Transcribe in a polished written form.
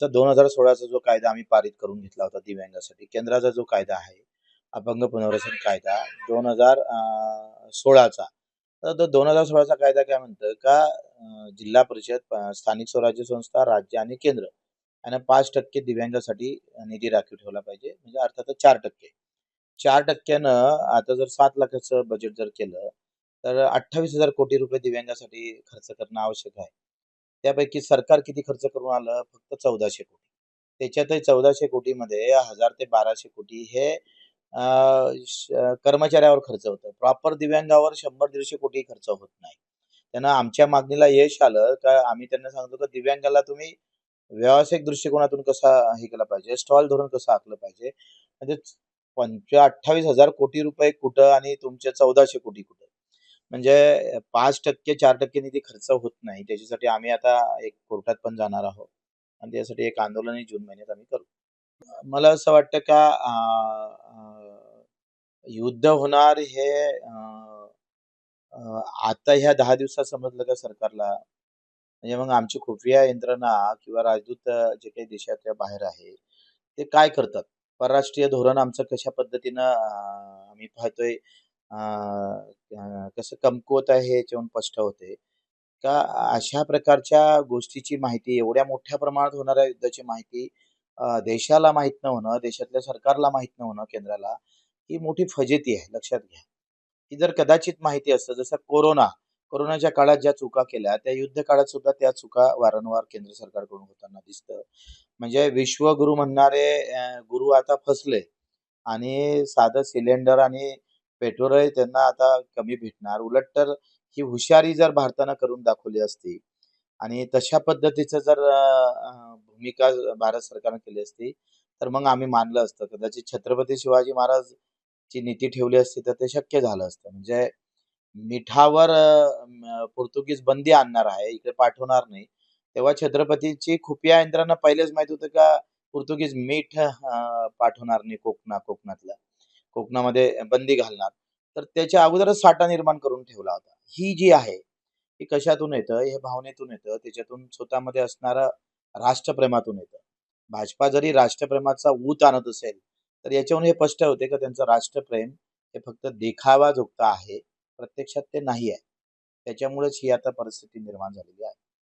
तर 2016चा जो कायदा आम्ही पारित करून घेतला होता दिव्यांगासाठी, केंद्राचा जो कायदा आहे, अपंग पुनर्वसन कायदा 2016चा. तर तो 2016चा कायदा काय म्हणतं का जिल्हा परिषद, स्थानिक स्वराज्य संस्था, राज्य आणि केंद्र यांना 5% दिव्यांगासाठी निधी राखीव ठेवला पाहिजे. म्हणजे अर्थातच 4%. 4%नं आता जर 7 लाखाचं बजेट जर केलं, तर 28,000 कोटी रुपये दिव्यांगासाठी खर्च करणं आवश्यक आहे. त्यापैकी सरकार किती खर्च करून आलं? फक्त 1400 कोटी. त्याच्यातही 1400 कोटीमध्ये 1000 ते 1200 कोटी हे अ, कर्मचाऱ्यावर खर्च होतं. प्रॉपर दिव्यांगावर 100-150 कोटी खर्च होत नाही. त्यांना आमच्या मागणीला यश आलं का आम्ही त्यांना सांगतो की दिव्यांगाला तुम्ही व्यावसायिक दृष्टिकोनातून कसा हे केला पाहिजे, स्टॉल धोरण कसं आखलं पाहिजे. म्हणजे 28,000 कोटी रुपये कुठं आणि तुमचे 1400 कोटी कुठं. म्हणजे 5% 4% निधी खर्च होत नाही. त्याच्यासाठी आम्ही आता एक कोर्टात पण जाणार आहोत आणि त्यासाठी एक आंदोलनही जून महिन्यात आम्ही करू. मला असं वाटतं का युद्ध होणार हे आता ह्या 10 दिवसात समजलं का सरकारला, म्हणजे मग आमची खुफिया यंत्रणा किंवा राजदूत जे काही देशाच्या बाहेर आहे, ते काय करतात? परराष्ट्रीय धोरण आमचं कशा पद्धतीनं आम्ही पाहतोय कसं कमकुवत आहे हे याच्यावरून स्पष्ट होते. का अशा प्रकारच्या गोष्टीची माहिती, एवढ्या मोठ्या प्रमाणात होणाऱ्या युद्धाची माहिती देशाला माहीत न होणं, देशातल्या सरकारला माहीत न होणं केंद्राला, ही मोठी फजिती आहे. लक्षात घ्या. ही जर कदाचित माहिती असतं, जसं कोरोनाच्या काळात ज्या चुका केल्या, त्या युद्ध काळात सुद्धा त्या चुका वारंवार केंद्र सरकारकडून होताना दिसतं. म्हणजे विश्वगुरू म्हणणारे गुरु आता फसले आणि साधं सिलेंडर आणि पेट्रोलही त्यांना आता कमी भेटणार. उलट तर ही हुशारी जर भारतानं करून दाखवली असती आणि तशा पद्धतीचं जर भूमिका भारत सरकारनं केली असती, तर मग आम्ही मानलं असतं. कदाचित छत्रपती शिवाजी महाराज ची नीती ठेवली असती, तर ते शक्य झालं असतं. म्हणजे मिठावर पोर्तुगीज बंदी आणणार आहे, इकडे पाठवणार नाही. तेव्हा छत्रपतीची खुफिया यंत्रणा पहिलेच माहीत होतं का पोर्तुगीज मीठ पाठवणार नाही कोकणातलं. कोकणामध्ये बंदी घालणार. तर त्याच्या अगोदरच साठा निर्माण करून ठेवला होता. ही जी आहे, ही कशातून येतं? हे भावनेतून येतं. त्याच्यातून स्वतःमध्ये असणारं राष्ट्रप्रेमातून येतं. भाजपा जरी राष्ट्रप्रेमाचा ऊत आणत असेल, तर याच्यावरून हे स्पष्ट होते की त्यांचं राष्ट्रप्रेम हे फक्त देखावा जोगतं आहे. प्रत्यक्षात ते नाही आहे. त्याच्यामुळेच ही आता परिस्थिती निर्माण झालेली आहे.